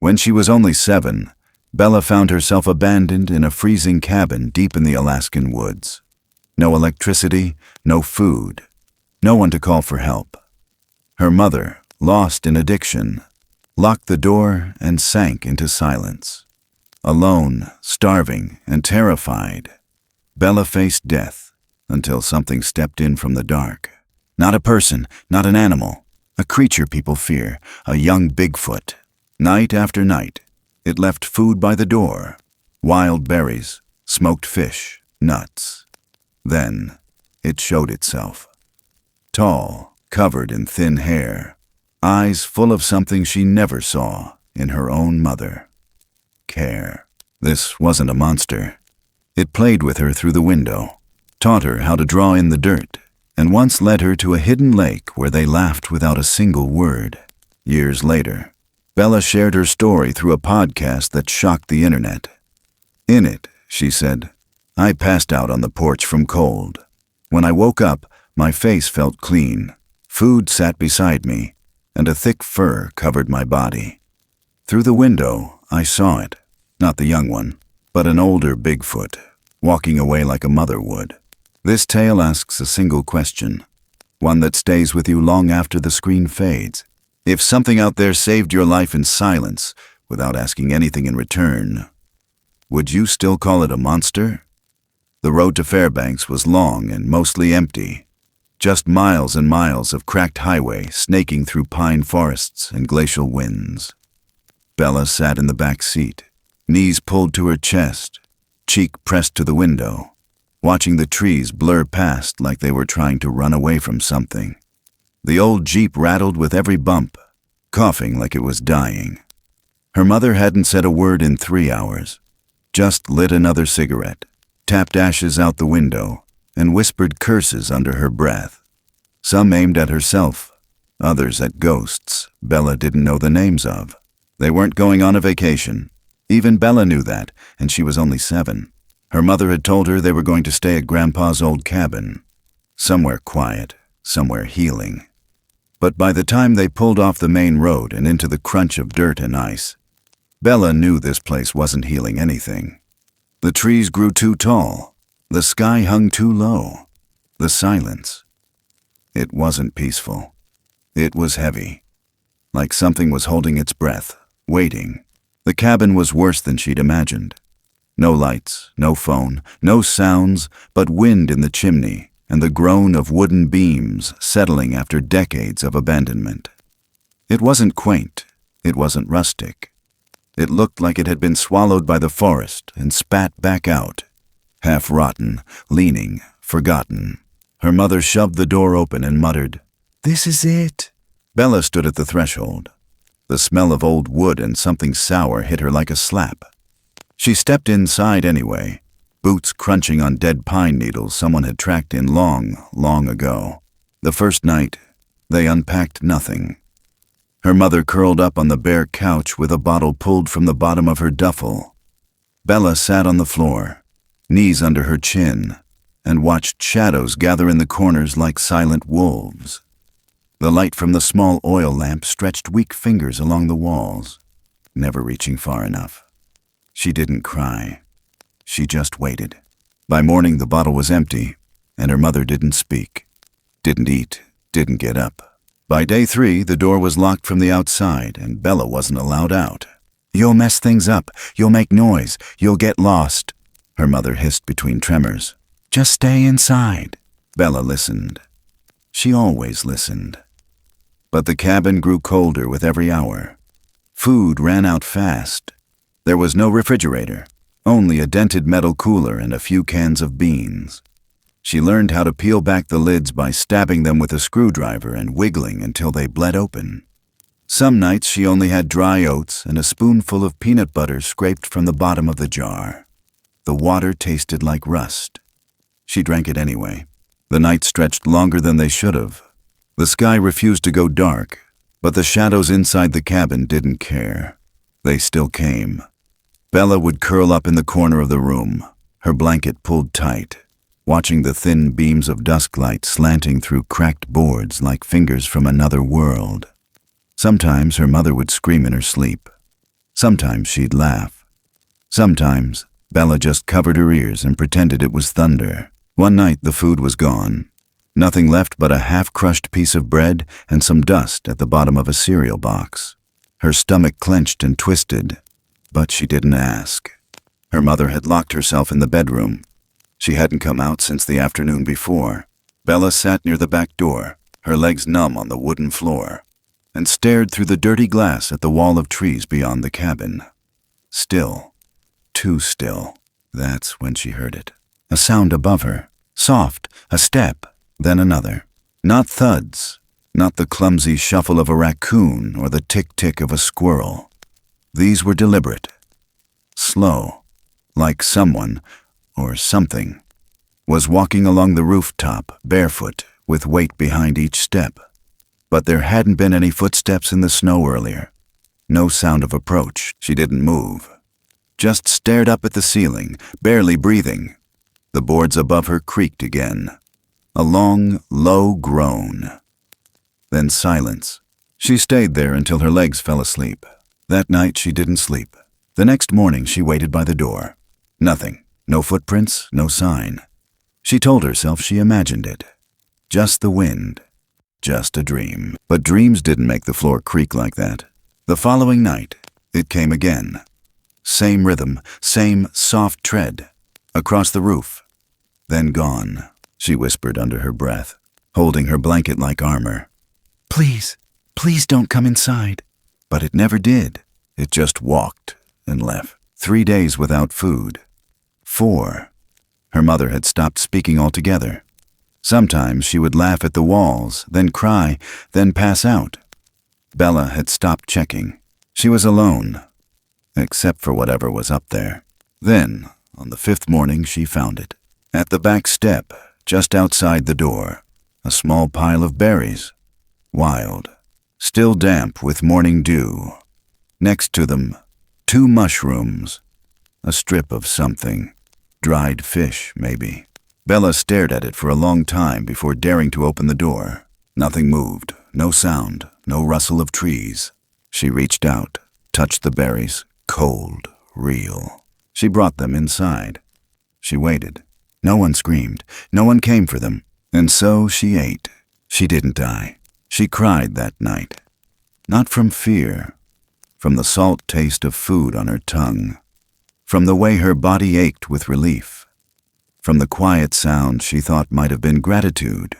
When she was only 7, Bella found herself abandoned in a freezing cabin deep in the Alaskan woods. No electricity, no food, no one to call for help. Her mother, lost in addiction, locked the door and sank into silence. Alone, starving, and terrified, Bella faced death until something stepped in from the dark. Not a person, not an animal, a creature people fear, a young Bigfoot. Night after night, it left food by the door, wild berries, smoked fish, nuts. Then, it showed itself. Tall, covered in thin hair, eyes full of something she never saw in her own mother. Care. This wasn't a monster. It played with her through the window, taught her how to draw in the dirt, and once led her to a hidden lake where they laughed without a single word. Years later, Bella shared her story through a podcast that shocked the internet. In it, she said, "I passed out on the porch from cold. When I woke up, my face felt clean. Food sat beside me, and a thick fur covered my body. Through the window, I saw it, not the young one, but an older Bigfoot, walking away like a mother would." This tale asks a single question, one that stays with you long after the screen fades. If something out there saved your life in silence, without asking anything in return, would you still call it a monster? The road to Fairbanks was long and mostly empty. Just miles and miles of cracked highway snaking through pine forests and glacial winds. Bella sat in the back seat, knees pulled to her chest, cheek pressed to the window, watching the trees blur past like they were trying to run away from something. The old Jeep rattled with every bump, coughing like it was dying. Her mother hadn't said a word in 3 hours, just lit another cigarette, tapped ashes out the window, and whispered curses under her breath. Some aimed at herself, others at ghosts Bella didn't know the names of. They weren't going on a vacation. Even Bella knew that, and she was only 7. Her mother had told her they were going to stay at Grandpa's old cabin. Somewhere quiet, somewhere healing. But by the time they pulled off the main road and into the crunch of dirt and ice, Bella knew this place wasn't healing anything. The trees grew too tall. The sky hung too low. The silence. It wasn't peaceful. It was heavy. Like something was holding its breath, waiting. The cabin was worse than she'd imagined. No lights, no phone, no sounds, but wind in the chimney and the groan of wooden beams settling after decades of abandonment. It wasn't quaint. It wasn't rustic. It looked like it had been swallowed by the forest and spat back out, half-rotten, leaning, forgotten. Her mother shoved the door open and muttered, "This is it." Bella stood at the threshold. The smell of old wood and something sour hit her like a slap. She stepped inside anyway, boots crunching on dead pine needles someone had tracked in long, long ago. The first night, they unpacked nothing. Her mother curled up on the bare couch with a bottle pulled from the bottom of her duffel. Bella sat on the floor, knees under her chin, and watched shadows gather in the corners like silent wolves. The light from the small oil lamp stretched weak fingers along the walls, never reaching far enough. She didn't cry. She just waited. By morning, the bottle was empty, and her mother didn't speak, didn't eat, didn't get up. By day 3, the door was locked from the outside, and Bella wasn't allowed out. "You'll mess things up. You'll make noise. You'll get lost," her mother hissed between tremors. "Just stay inside." Bella listened. She always listened. But the cabin grew colder with every hour. Food ran out fast. There was no refrigerator, only a dented metal cooler and a few cans of beans. She learned how to peel back the lids by stabbing them with a screwdriver and wiggling until they bled open. Some nights she only had dry oats and a spoonful of peanut butter scraped from the bottom of the jar. The water tasted like rust. She drank it anyway. The night stretched longer than they should have. The sky refused to go dark, but the shadows inside the cabin didn't care. They still came. Bella would curl up in the corner of the room, her blanket pulled tight, watching the thin beams of dusk light slanting through cracked boards like fingers from another world. Sometimes her mother would scream in her sleep. Sometimes she'd laugh. Sometimes Bella just covered her ears and pretended it was thunder. One night the food was gone. Nothing left but a half-crushed piece of bread and some dust at the bottom of a cereal box. Her stomach clenched and twisted, but she didn't ask. Her mother had locked herself in the bedroom. She hadn't come out since the afternoon before. Bella sat near the back door, her legs numb on the wooden floor, and stared through the dirty glass at the wall of trees beyond the cabin. Still. Too still. That's when she heard it. A sound above her. Soft. A step. Then another. Not thuds. Not the clumsy shuffle of a raccoon or the tick-tick of a squirrel. These were deliberate. Slow. Like someone, or something, was walking along the rooftop, barefoot, with weight behind each step. But there hadn't been any footsteps in the snow earlier. No sound of approach. She didn't move. Just stared up at the ceiling, barely breathing. The boards above her creaked again. A long, low groan. Then silence. She stayed there until her legs fell asleep. That night she didn't sleep. The next morning she waited by the door. Nothing. No footprints, no sign. She told herself she imagined it. Just the wind. Just a dream. But dreams didn't make the floor creak like that. The following night, it came again. Same rhythm, same soft tread. Across the roof. Then gone, she whispered under her breath, holding her blanket like armor. Please, please don't come inside. But it never did. It just walked and left. 3 days without food. 4. Her mother had stopped speaking altogether. Sometimes she would laugh at the walls, then cry, then pass out. Bella had stopped checking. She was alone, except for whatever was up there. Then, on the 5th morning, she found it. At the back step, just outside the door, a small pile of berries. Wild. Still damp with morning dew. Next to them, 2 mushrooms. A strip of something. Dried fish, maybe. Bella stared at it for a long time before daring to open the door. Nothing moved. No sound. No rustle of trees. She reached out, touched the berries. Cold. Real. She brought them inside. She waited. No one screamed. No one came for them. And so she ate. She didn't die. She cried that night. Not from fear. From the salt taste of food on her tongue. From the way her body ached with relief. From the quiet sound she thought might have been gratitude.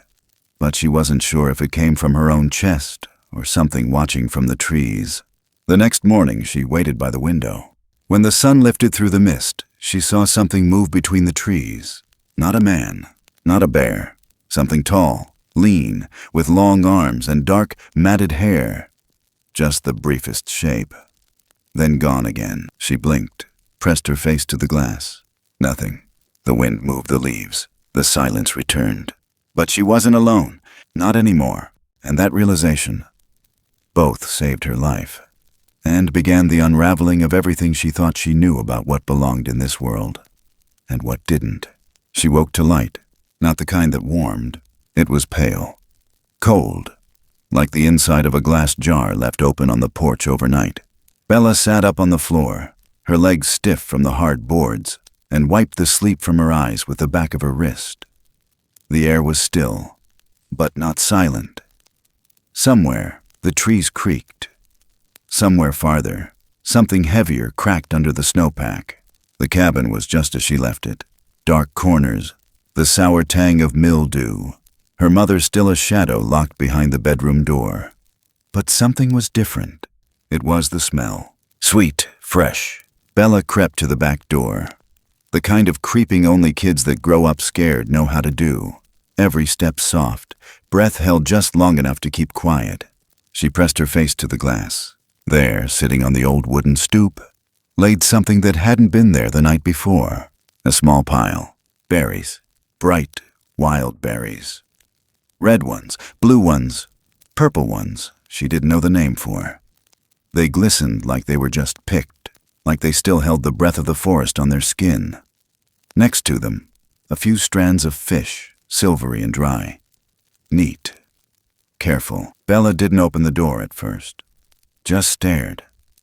But she wasn't sure if it came from her own chest or something watching from the trees. The next morning she waited by the window. When the sun lifted through the mist, she saw something move between the trees. Not a man, not a bear. Something tall, lean, with long arms and dark, matted hair. Just the briefest shape. Then gone again. She blinked, pressed her face to the glass. Nothing. The wind moved the leaves. The silence returned. But she wasn't alone. Not anymore. And that realization, both saved her life. And began the unraveling of everything she thought she knew about what belonged in this world. And what didn't. She woke to light. Not the kind that warmed. It was pale. Cold. Like the inside of a glass jar left open on the porch overnight. Bella sat up on the floor, her legs stiff from the hard boards, and wiped the sleep from her eyes with the back of her wrist. The air was still, but not silent. Somewhere, the trees creaked. Somewhere farther, something heavier cracked under the snowpack. The cabin was just as she left it. Dark corners, the sour tang of mildew. Her mother still a shadow locked behind the bedroom door. But something was different. It was the smell. Sweet, fresh. Bella crept to the back door. The kind of creeping only kids that grow up scared know how to do. Every step soft, breath held just long enough to keep quiet. She pressed her face to the glass. There, sitting on the old wooden stoop, laid something that hadn't been there the night before. A small pile. Berries. Bright, wild berries. Red ones, blue ones, purple ones she didn't know the name for. They glistened like they were just picked, like they still held the breath of the forest on their skin. Next to them, a few strands of fish, silvery and dry. Neat. Careful. Bella didn't open the door at first. Just stared.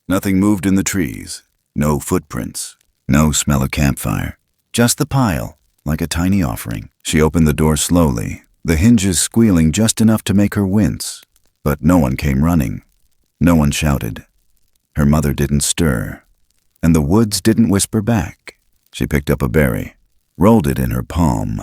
Nothing moved in the trees. No footprints. No smell of campfire. Just the pile, like a tiny offering. She opened the door slowly, the hinges squealing just enough to make her wince. But no one came running. No one shouted. Her mother didn't stir. And the woods didn't whisper back. She picked up a berry, rolled it in her palm,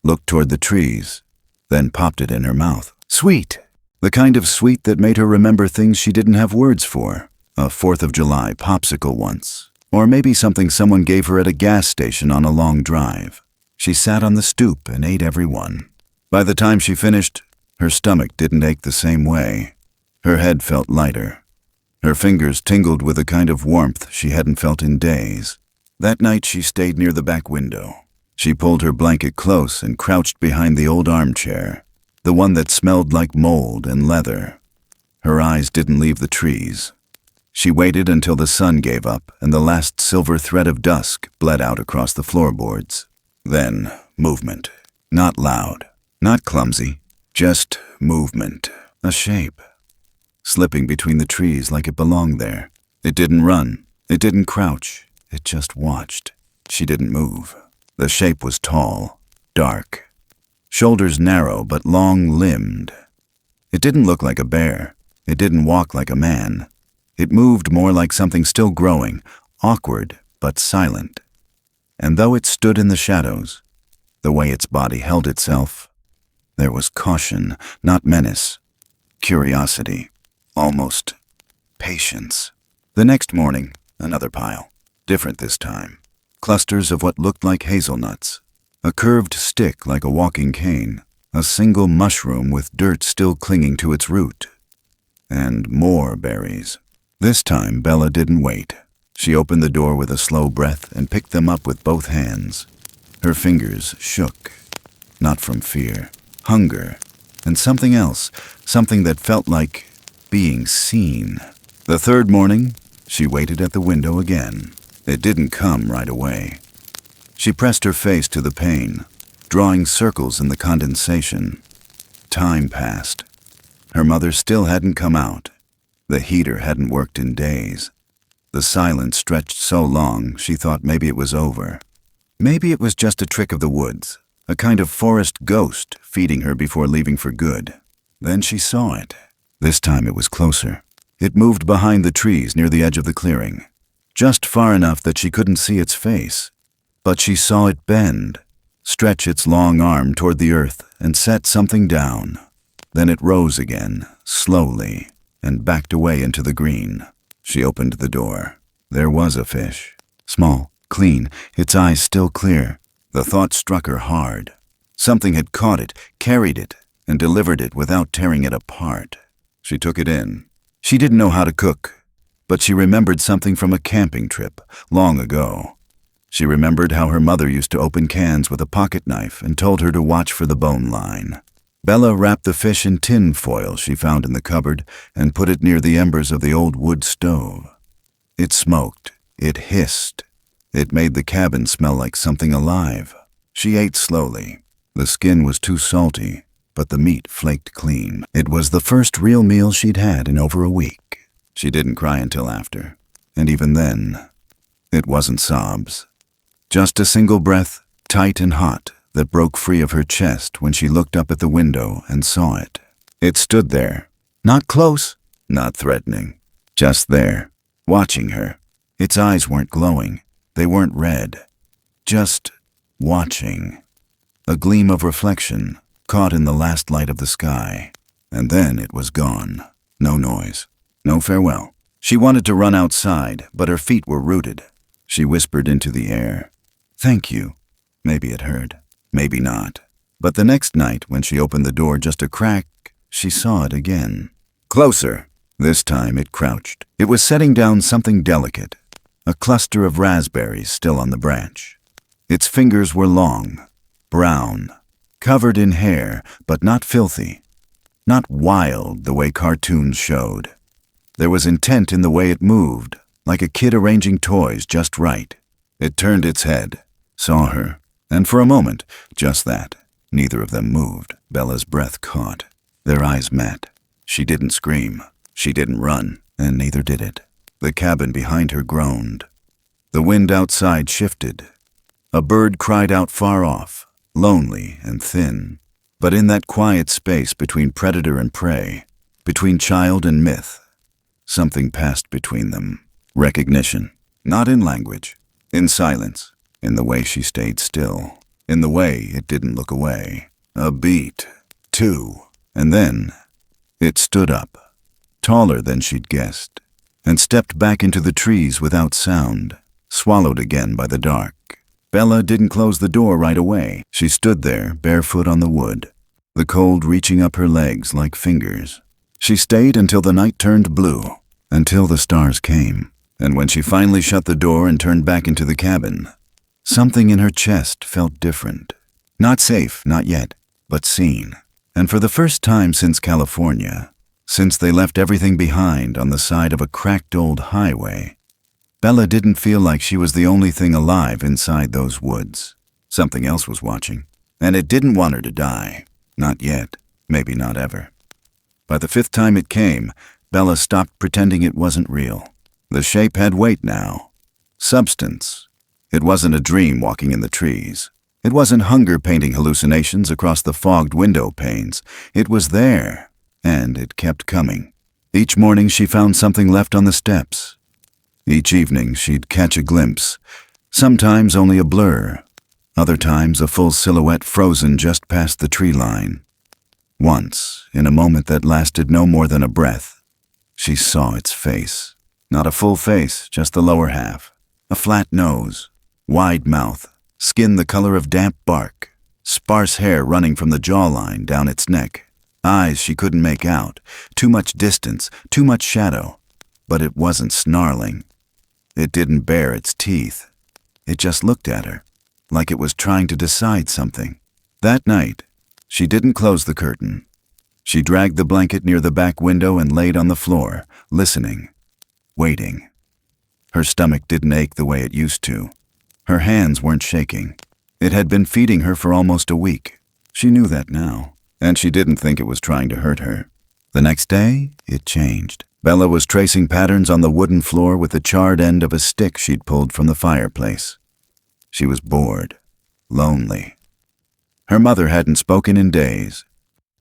looked toward the trees, then popped it in her mouth. Sweet! The kind of sweet that made her remember things she didn't have words for. A 4th of July popsicle once. Or maybe something someone gave her at a gas station on a long drive. She sat on the stoop and ate every one. By the time she finished, her stomach didn't ache the same way. Her head felt lighter. Her fingers tingled with a kind of warmth she hadn't felt in days. That night she stayed near the back window. She pulled her blanket close and crouched behind the old armchair, the one that smelled like mold and leather. Her eyes didn't leave the trees. She waited until the sun gave up and the last silver thread of dusk bled out across the floorboards. Then, movement. Not loud, not clumsy, just movement. A shape. Slipping between the trees like it belonged there. It didn't run. It didn't crouch. It just watched. She didn't move. The shape was tall, dark. Shoulders narrow but long-limbed. It didn't look like a bear. It didn't walk like a man. It moved more like something still growing, awkward but silent. And though it stood in the shadows, the way its body held itself, there was caution, not menace, curiosity, almost patience. The next morning, another pile, different this time. Clusters of what looked like hazelnuts, a curved stick like a walking cane, a single mushroom with dirt still clinging to its root, and more berries. This time, Bella didn't wait. She opened the door with a slow breath and picked them up with both hands. Her fingers shook, not from fear, hunger, and something else, something that felt like being seen. The third morning, she waited at the window again. It didn't come right away. She pressed her face to the pane, drawing circles in the condensation. Time passed. Her mother still hadn't come out. The heater hadn't worked in days. The silence stretched so long, she thought maybe it was over. Maybe it was just a trick of the woods, a kind of forest ghost feeding her before leaving for good. Then she saw it. This time it was closer. It moved behind the trees near the edge of the clearing, just far enough that she couldn't see its face. But she saw it bend, stretch its long arm toward the earth, and set something down. Then it rose again, slowly, and backed away into the green. She opened the door. There was a fish. Small, clean, its eyes still clear. The thought struck her hard. Something had caught it, carried it, and delivered it without tearing it apart. She took it in. She didn't know how to cook, but she remembered something from a camping trip, long ago. She remembered how her mother used to open cans with a pocket knife and told her to watch for the bone line. Bella wrapped the fish in tin foil she found in the cupboard and put it near the embers of the old wood stove. It smoked. It hissed. It made the cabin smell like something alive. She ate slowly. The skin was too salty, but the meat flaked clean. It was the first real meal she'd had in over a week. She didn't cry until after, and even then, it wasn't sobs. Just a single breath, tight and hot, that broke free of her chest when she looked up at the window and saw it. It stood there, not close, not threatening, just there, watching her. Its eyes weren't glowing, they weren't red, just watching. A gleam of reflection, caught in the last light of the sky. And then it was gone. No noise, no farewell. She wanted to run outside, but her feet were rooted. She whispered into the air, "Thank you." Maybe it heard. Maybe not. But the next night, when she opened the door just a crack, she saw it again. Closer. This time it crouched. It was setting down something delicate, a cluster of raspberries still on the branch. Its fingers were long, brown, covered in hair, but not filthy, not wild the way cartoons showed. There was intent in the way it moved, like a kid arranging toys just right. It turned its head, saw her, and for a moment, just that. Neither of them moved. Bella's breath caught. Their eyes met. She didn't scream. She didn't run, and neither did it. The cabin behind her groaned. The wind outside shifted. A bird cried out far off, lonely and thin. But in that quiet space between predator and prey, between child and myth, something passed between them. Recognition. Not in language. In silence. In the way she stayed still. In the way it didn't look away. A beat. Two. And then it stood up, taller than she'd guessed, and stepped back into the trees without sound, swallowed again by the dark. Bella didn't close the door right away. She stood there, barefoot on the wood, the cold reaching up her legs like fingers. She stayed until the night turned blue, until the stars came. And when she finally shut the door and turned back into the cabin, something in her chest felt different. Not safe, not yet, but seen. And for the first time since California, since they left everything behind on the side of a cracked old highway, Bella didn't feel like she was the only thing alive inside those woods. Something else was watching, and it didn't want her to die. Not yet, maybe not ever. By the fifth time it came, Bella stopped pretending it wasn't real. The shape had weight now. Substance. It wasn't a dream walking in the trees. It wasn't hunger painting hallucinations across the fogged window panes. It was there, and it kept coming. Each morning she found something left on the steps. Each evening she'd catch a glimpse, sometimes only a blur, other times a full silhouette frozen just past the tree line. Once, in a moment that lasted no more than a breath, she saw its face. Not a full face, just the lower half. A flat nose, wide mouth, skin the color of damp bark, sparse hair running from the jawline down its neck. Eyes she couldn't make out, too much distance, too much shadow. But it wasn't snarling. It didn't bare its teeth. It just looked at her, like it was trying to decide something. That night, she didn't close the curtain. She dragged the blanket near the back window and laid on the floor, listening, waiting. Her stomach didn't ache the way it used to. Her hands weren't shaking. It had been feeding her for almost a week. She knew that now, and she didn't think it was trying to hurt her. The next day, it changed. Bella was tracing patterns on the wooden floor with the charred end of a stick she'd pulled from the fireplace. She was bored, lonely. Her mother hadn't spoken in days,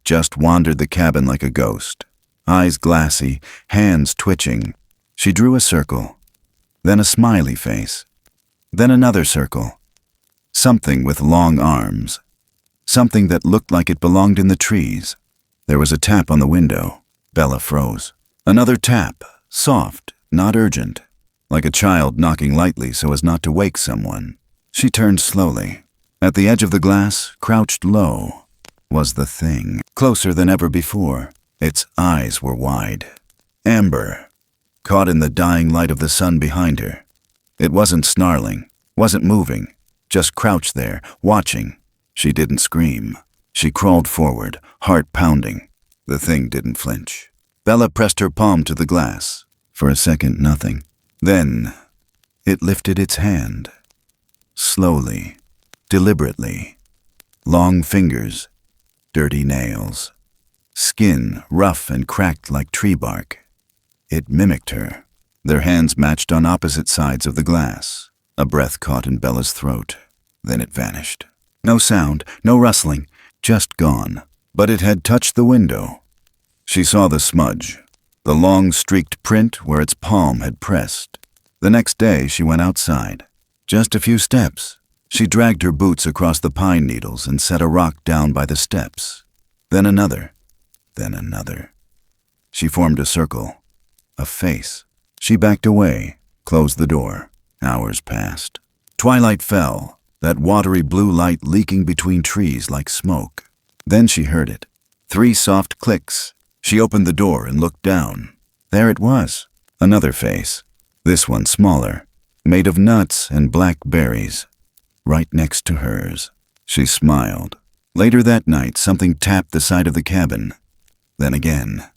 just wandered the cabin like a ghost, eyes glassy, hands twitching. She drew a circle, then a smiley face, then another circle. Something with long arms, something that looked like it belonged in the trees. There was a tap on the window. Bella froze. Another tap, soft, not urgent, like a child knocking lightly so as not to wake someone. She turned slowly. At the edge of the glass, crouched low, was the thing, closer than ever before. Its eyes were wide, amber, caught in the dying light of the sun behind her. It wasn't snarling, wasn't moving, just crouched there, watching. She didn't scream. She crawled forward, heart pounding. The thing didn't flinch. Bella pressed her palm to the glass. For a second, nothing. Then, it lifted its hand. Slowly, deliberately. Long fingers, dirty nails. Skin rough and cracked like tree bark. It mimicked her. Their hands matched on opposite sides of the glass. A breath caught in Bella's throat. Then it vanished. No sound, no rustling, just gone. But it had touched the window. She saw the smudge, the long streaked print where its palm had pressed. The next day she went outside. Just a few steps. She dragged her boots across the pine needles and set a rock down by the steps. Then another. Then another. She formed a circle. A face. She backed away, closed the door. Hours passed. Twilight fell, that watery blue light leaking between trees like smoke. Then she heard it. 3 soft clicks. She opened the door and looked down. There it was. Another face. This one smaller, made of nuts and black berries. Right next to hers. She smiled. Later that night, something tapped the side of the cabin. Then again.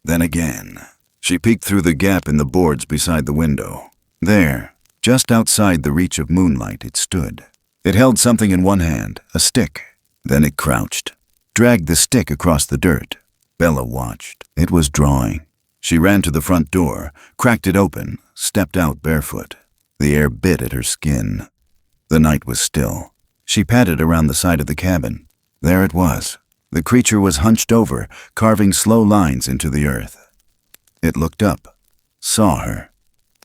Then again. She peeked through the gap in the boards beside the window. There, just outside the reach of moonlight, it stood. It held something in one hand, a stick. Then it crouched, dragged the stick across the dirt. Bella watched. It was drawing. She ran to the front door, cracked it open, stepped out barefoot. The air bit at her skin. The night was still. She patted around the side of the cabin. There it was. The creature was hunched over, carving slow lines into the earth. It looked up, saw her,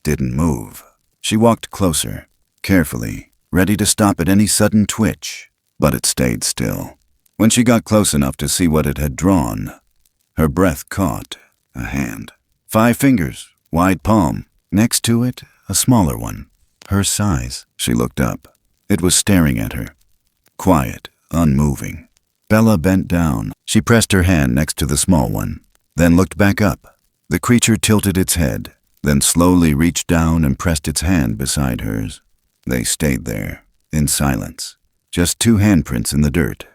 didn't move. She walked closer, carefully, ready to stop at any sudden twitch, but it stayed still. When she got close enough to see what it had drawn, her breath caught a hand. 5 fingers, wide palm. Next to it, a smaller one, her size. She looked up. It was staring at her, quiet, unmoving. Bella bent down. She pressed her hand next to the small one, then looked back up. The creature tilted its head, then slowly reached down and pressed its hand beside hers. They stayed there, in silence, just 2 handprints in the dirt.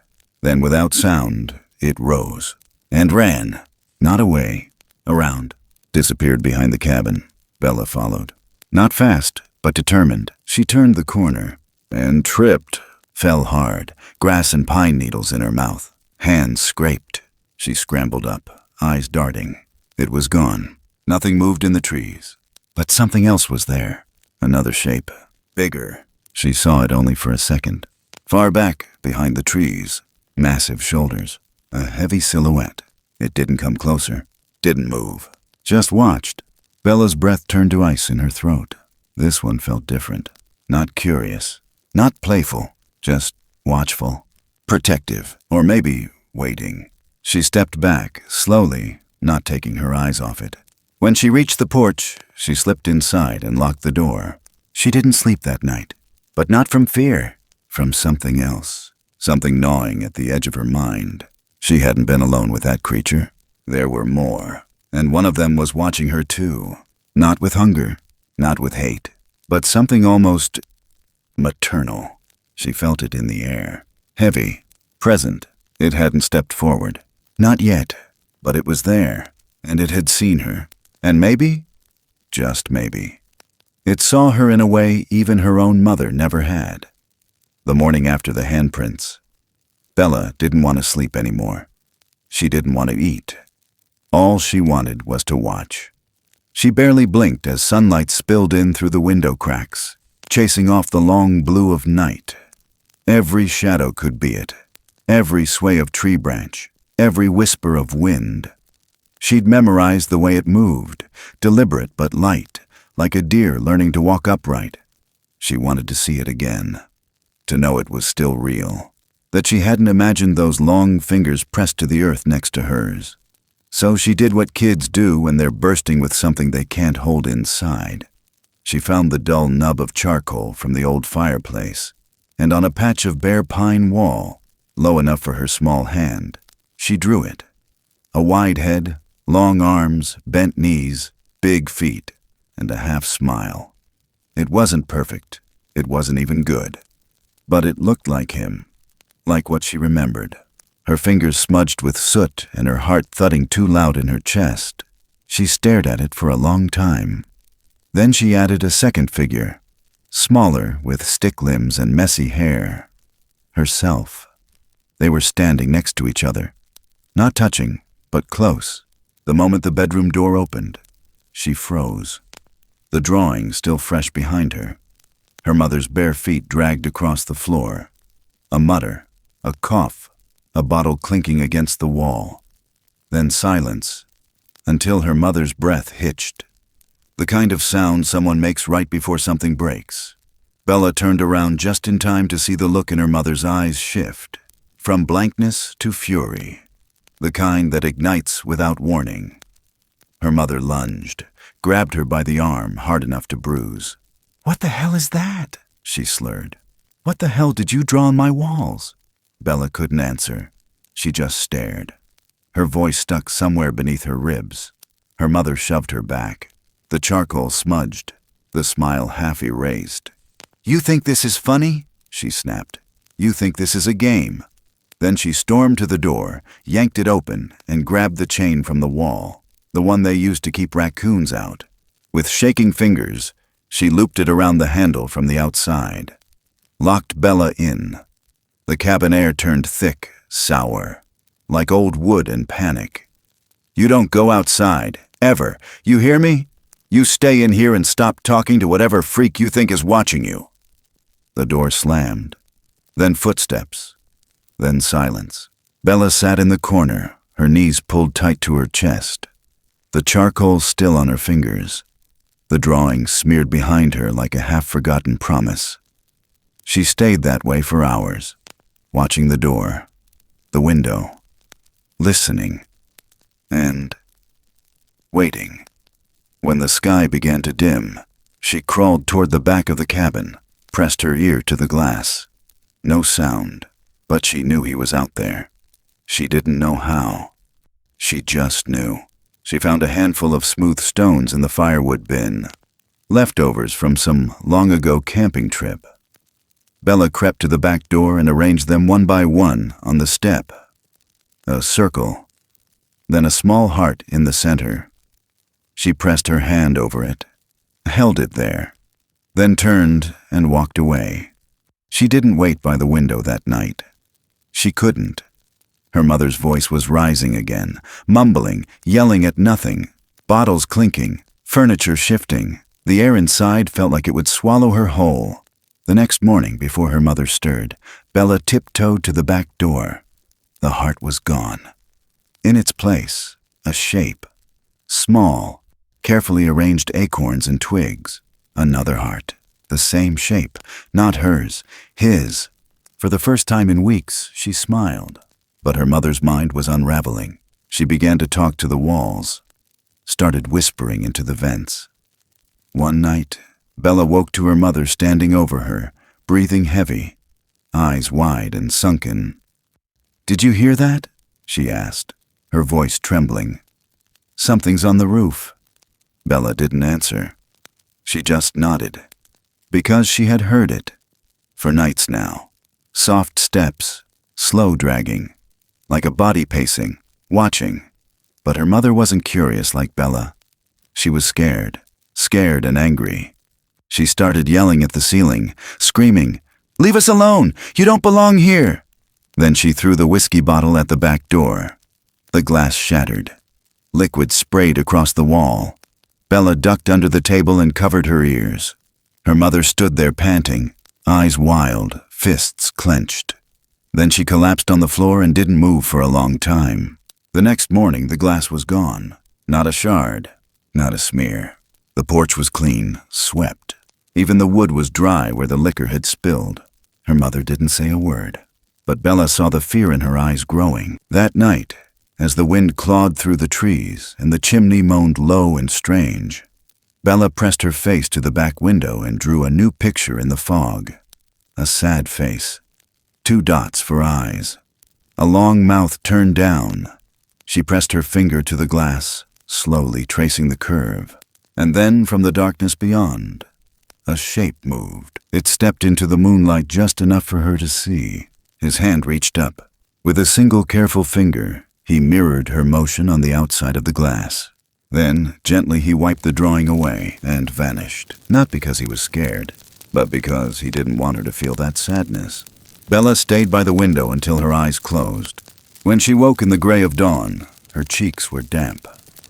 Then without sound, it rose and ran, not away, around, disappeared behind the cabin. Bella followed. Not fast, but determined. She turned the corner and tripped, fell hard, grass and pine needles in her mouth. Hands scraped. She scrambled up, eyes darting. It was gone. Nothing moved in the trees. But something else was there. Another shape. Bigger. She saw it only for a second. Far back, behind the trees. Massive shoulders. A heavy silhouette. It didn't come closer. Didn't move. Just watched. Bella's breath turned to ice in her throat. This one felt different. Not curious. Not playful. Just watchful. Protective. Or maybe waiting. She stepped back, slowly, not taking her eyes off it. When she reached the porch, she slipped inside and locked the door. She didn't sleep that night. But not from fear. From something else. Something gnawing at the edge of her mind. She hadn't been alone with that creature. There were more. And one of them was watching her too. Not with hunger. Not with hate. But something almost maternal. She felt it in the air. Heavy. Present. It hadn't stepped forward. Not yet. But it was there. And it had seen her. And maybe, just maybe, it saw her in a way even her own mother never had. The morning after the handprints, Bella didn't want to sleep anymore. She didn't want to eat. All she wanted was to watch. She barely blinked as sunlight spilled in through the window cracks, chasing off the long blue of night. Every shadow could be it. Every sway of tree branch. Every whisper of wind. She'd memorized the way it moved, deliberate but light, like a deer learning to walk upright. She wanted to see it again, to know it was still real, that she hadn't imagined those long fingers pressed to the earth next to hers. So she did what kids do when they're bursting with something they can't hold inside. She found the dull nub of charcoal from the old fireplace, and on a patch of bare pine wall, low enough for her small hand, she drew it. A wide head, long arms, bent knees, big feet, and a half smile. It wasn't perfect. It wasn't even good. But it looked like him, like what she remembered. Her fingers smudged with soot and her heart thudding too loud in her chest. She stared at it for a long time. Then she added a second figure, smaller with stick limbs and messy hair. Herself. They were standing next to each other, not touching, but close. The moment the bedroom door opened, she froze. The drawing still fresh behind her. Her mother's bare feet dragged across the floor. A mutter, a cough, a bottle clinking against the wall. Then silence, until her mother's breath hitched. The kind of sound someone makes right before something breaks. Bella turned around just in time to see the look in her mother's eyes shift, from blankness to fury. The kind that ignites without warning. Her mother lunged, grabbed her by the arm hard enough to bruise. "What the hell is that?" she slurred. "What the hell did you draw on my walls?" Bella couldn't answer. She just stared. Her voice stuck somewhere beneath her ribs. Her mother shoved her back. The charcoal smudged, the smile half erased. "You think this is funny?" she snapped. "You think this is a game?" Then she stormed to the door, yanked it open, and grabbed the chain from the wall, the one they used to keep raccoons out. With shaking fingers, she looped it around the handle from the outside. Locked Bella in. The cabin air turned thick, sour, like old wood in panic. "You don't go outside, Ever. You hear me? You stay in here and stop talking to whatever freak you think is watching you." The door slammed. Then footsteps. Then silence. Bella sat in the corner, her knees pulled tight to her chest, the charcoal still on her fingers, the drawing smeared behind her like a half-forgotten promise. She stayed that way for hours, watching the door, the window, listening, and waiting. When the sky began to dim, she crawled toward the back of the cabin, pressed her ear to the glass. No sound, but she knew he was out there. She didn't know how. She just knew. She found a handful of smooth stones in the firewood bin, leftovers from some long-ago camping trip. Bella crept to the back door and arranged them one by one on the step. A circle, then a small heart in the center. She pressed her hand over it, held it there, then turned and walked away. She didn't wait by the window that night. She couldn't. Her mother's voice was rising again, mumbling, yelling at nothing, bottles clinking, furniture shifting. The air inside felt like it would swallow her whole. The next morning, before her mother stirred, Bella tiptoed to the back door. The heart was gone. In its place, a shape. Small, carefully arranged acorns and twigs. Another heart. The same shape. Not hers. His. For the first time in weeks, she smiled. But her mother's mind was unraveling. She began to talk to the walls, started whispering into the vents. One night, Bella woke to her mother standing over her, breathing heavy, eyes wide and sunken. "Did you hear that?" she asked, her voice trembling. "Something's on the roof." Bella didn't answer. She just nodded, because she had heard it. For nights now. Soft steps, slow dragging, like a body pacing, watching. But her mother wasn't curious like Bella. She was scared and angry. She started yelling at the ceiling, screaming, "Leave us alone! You don't belong here!" Then she threw the whiskey bottle at the back door. The glass shattered. Liquid sprayed across the wall. Bella ducked under the table and covered her ears. Her mother stood there panting, eyes wild, fists clenched. Then she collapsed on the floor and didn't move for a long time. The next morning, the glass was gone. Not a shard, not a smear. The porch was clean, swept. Even the wood was dry where the liquor had spilled. Her mother didn't say a word. But Bella saw the fear in her eyes growing. That night, as the wind clawed through the trees and the chimney moaned low and strange, Bella pressed her face to the back window and drew a new picture in the fog. A sad face. 2 dots for eyes. A long mouth turned down. She pressed her finger to the glass, slowly tracing the curve. And then, from the darkness beyond, a shape moved. It stepped into the moonlight just enough for her to see. His hand reached up. With a single careful finger, he mirrored her motion on the outside of the glass. Then, gently he wiped the drawing away and vanished. Not because he was scared, but because he didn't want her to feel that sadness. Bella stayed by the window until her eyes closed. When she woke in the gray of dawn, her cheeks were damp.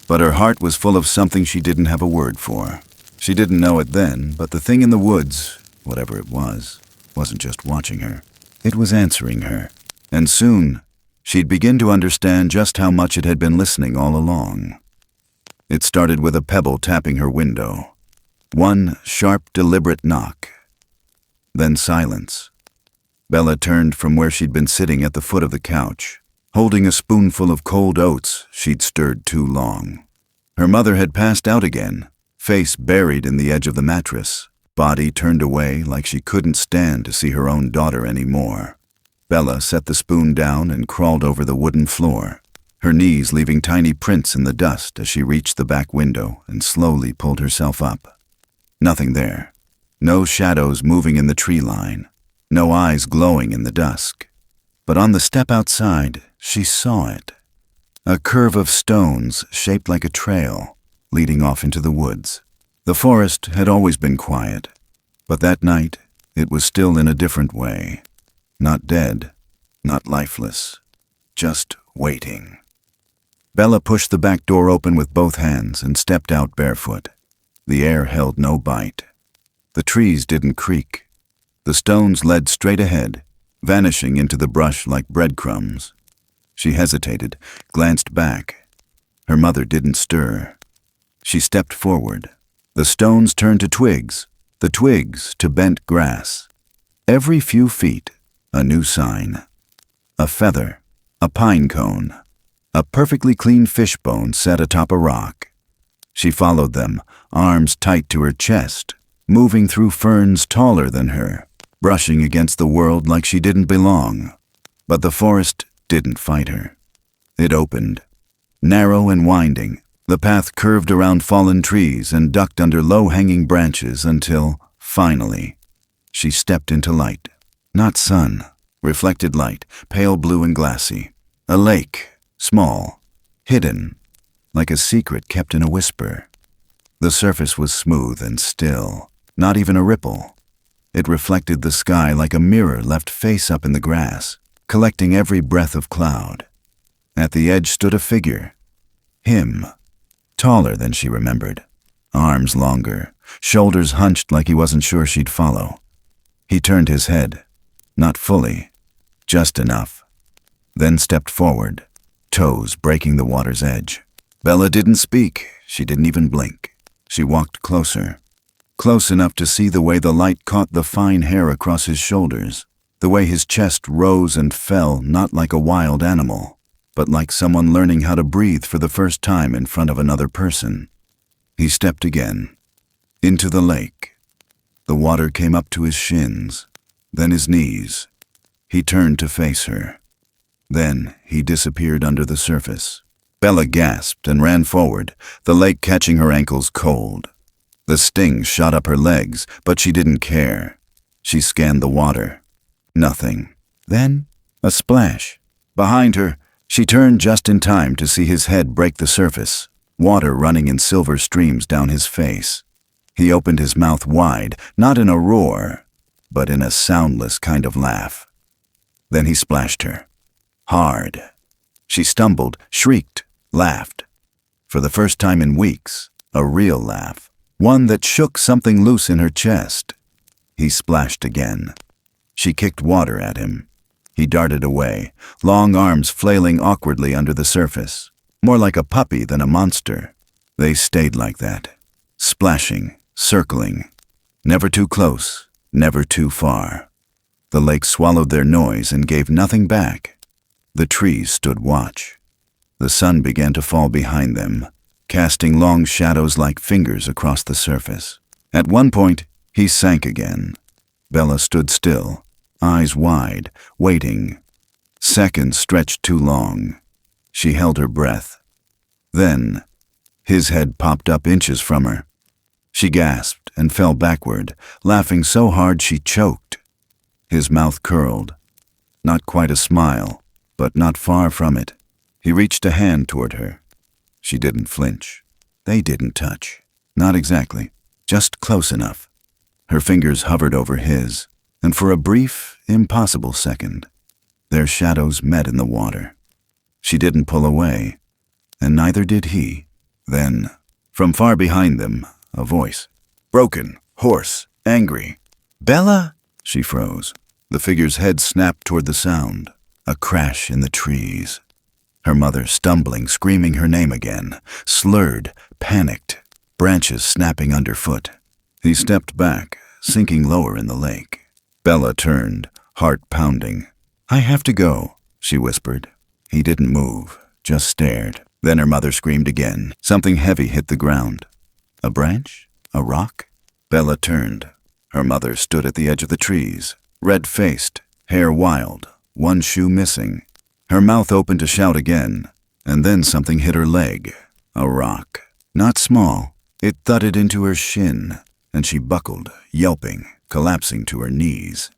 But her heart was full of something she didn't have a word for. She didn't know it then, but the thing in the woods, whatever it was, wasn't just watching her. It was answering her. And soon, she'd begin to understand just how much it had been listening all along. It started with a pebble tapping her window. One sharp, deliberate knock. Then silence. Bella turned from where she'd been sitting at the foot of the couch, holding a spoonful of cold oats she'd stirred too long. Her mother had passed out again, face buried in the edge of the mattress, body turned away like she couldn't stand to see her own daughter anymore. Bella set the spoon down and crawled over the wooden floor, her knees leaving tiny prints in the dust as she reached the back window and slowly pulled herself up. Nothing there. No shadows moving in the tree line. No eyes glowing in the dusk. But on the step outside, she saw it. A curve of stones shaped like a trail, leading off into the woods. The forest had always been quiet, but that night it was still in a different way. Not dead, not lifeless, just waiting. Bella pushed the back door open with both hands and stepped out barefoot. The air held no bite. The trees didn't creak. The stones led straight ahead, vanishing into the brush like breadcrumbs. She hesitated, glanced back. Her mother didn't stir. She stepped forward. The stones turned to twigs, the twigs to bent grass. Every few feet, a new sign. A feather, a pine cone, a perfectly clean fishbone set atop a rock. She followed them, arms tight to her chest, moving through ferns taller than her, brushing against the world like she didn't belong. But the forest didn't fight her. It opened. Narrow and winding, the path curved around fallen trees and ducked under low-hanging branches until, finally, she stepped into light. Not sun, reflected light, pale blue and glassy. A lake, small, hidden, like a secret kept in a whisper. The surface was smooth and still, not even a ripple. It reflected the sky like a mirror left face up in the grass, collecting every breath of cloud. At the edge stood a figure. Him, taller than she remembered, arms longer, shoulders hunched like he wasn't sure she'd follow. He turned his head, not fully, just enough, then stepped forward, toes breaking the water's edge. Bella didn't speak. She didn't even blink. She walked closer, close enough to see the way the light caught the fine hair across his shoulders, the way his chest rose and fell not like a wild animal, but like someone learning how to breathe for the first time in front of another person. He stepped again, into the lake. The water came up to his shins, then his knees. He turned to face her. Then he disappeared under the surface. Bella gasped and ran forward, the lake catching her ankles cold. The sting shot up her legs, but she didn't care. She scanned the water. Nothing. Then, a splash. Behind her, she turned just in time to see his head break the surface, water running in silver streams down his face. He opened his mouth wide, not in a roar, but in a soundless kind of laugh. Then he splashed her. Hard. She stumbled, shrieked, laughed. For the first time in weeks, a real laugh, one that shook something loose in her chest. He splashed again. She kicked water at him. He darted away, long arms flailing awkwardly under the surface, more like a puppy than a monster. They stayed like that, splashing, circling, never too close, never too far. The lake swallowed their noise and gave nothing back. The trees stood watch. The sun began to fall behind them, casting long shadows like fingers across the surface. At one point, he sank again. Bella stood still, eyes wide, waiting. Seconds stretched too long. She held her breath. Then, his head popped up inches from her. She gasped and fell backward, laughing so hard she choked. His mouth curled. Not quite a smile, but not far from it. He reached a hand toward her. She didn't flinch. They didn't touch. Not exactly, just close enough. Her fingers hovered over his, and for a brief, impossible second, their shadows met in the water. She didn't pull away, and neither did he. Then, from far behind them, a voice. Broken, hoarse, angry. Bella? She froze. The figure's head snapped toward the sound. A crash in the trees. Her mother stumbling, screaming her name again. Slurred, panicked, branches snapping underfoot. He stepped back, sinking lower in the lake. Bella turned, heart pounding. I have to go, she whispered. He didn't move, just stared. Then her mother screamed again. Something heavy hit the ground. A branch? A rock? Bella turned. Her mother stood at the edge of the trees, red-faced, hair wild, one shoe missing. Her mouth opened to shout again, and then something hit her leg. A rock. Not small. It thudded into her shin, and she buckled, yelping, collapsing to her knees.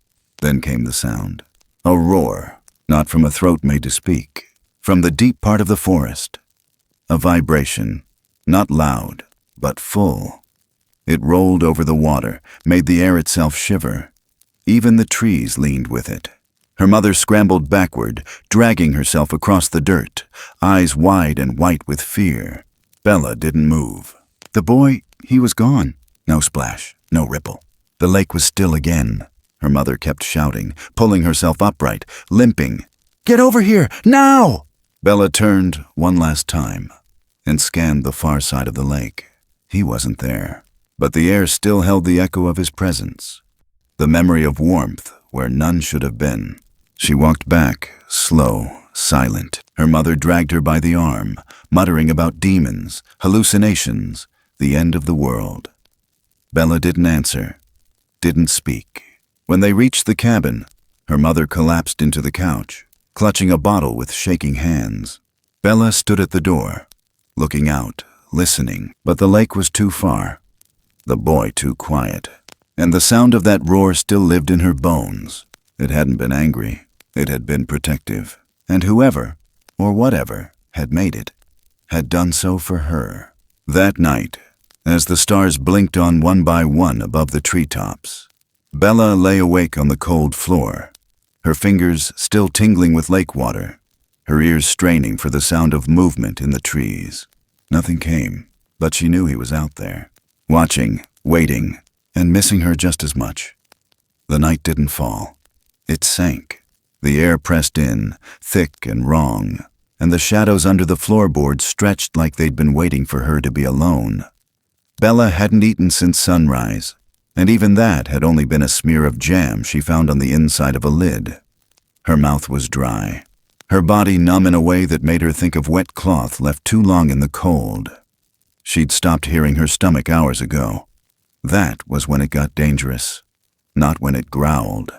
Then came the sound. A roar, not from a throat made to speak, from the deep part of the forest. A vibration, not loud, but full. It rolled over the water, made the air itself shiver. Even the trees leaned with it. Her mother scrambled backward, dragging herself across the dirt, eyes wide and white with fear. Bella didn't move. The boy, he was gone. No splash, no ripple. The lake was still again. Her mother kept shouting, pulling herself upright, limping. "Get over here, now!" Bella turned one last time and scanned the far side of the lake. He wasn't there, but the air still held the echo of his presence, the memory of warmth where none should have been. She walked back, slow, silent. Her mother dragged her by the arm, muttering about demons, hallucinations, the end of the world. Bella didn't answer, didn't speak. When they reached the cabin, her mother collapsed into the couch, clutching a bottle with shaking hands. Bella stood at the door, looking out, listening, but the lake was too far, the boy too quiet, and the sound of that roar still lived in her bones. It hadn't been angry, it had been protective, and whoever, or whatever, had made it, had done so for her. That night, as the stars blinked on one by one above the treetops, Bella lay awake on the cold floor, her fingers still tingling with lake water, her ears straining for the sound of movement in the trees. Nothing came, but she knew he was out there, watching, waiting, and missing her just as much. The night didn't fall. It sank. The air pressed in, thick and wrong, and the shadows under the floorboards stretched like they'd been waiting for her to be alone. Bella hadn't eaten since sunrise, and even that had only been a smear of jam she found on the inside of a lid. Her mouth was dry, her body numb in a way that made her think of wet cloth left too long in the cold. She'd stopped hearing her stomach hours ago. That was when it got dangerous, not when it growled,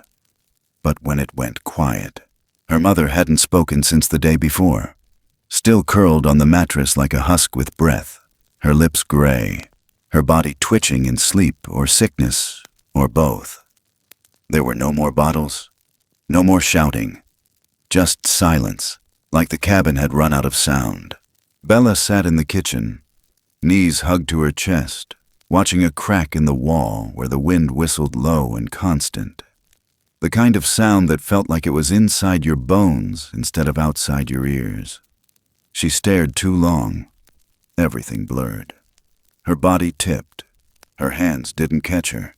but when it went quiet. Her mother hadn't spoken since the day before, still curled on the mattress like a husk with breath, her lips gray, her body twitching in sleep or sickness, or both. There were no more bottles, no more shouting, just silence, like the cabin had run out of sound. Bella sat in the kitchen, knees hugged to her chest, watching a crack in the wall where the wind whistled low and constant. The kind of sound that felt like it was inside your bones instead of outside your ears. She stared too long, everything blurred. Her body tipped. Her hands didn't catch her.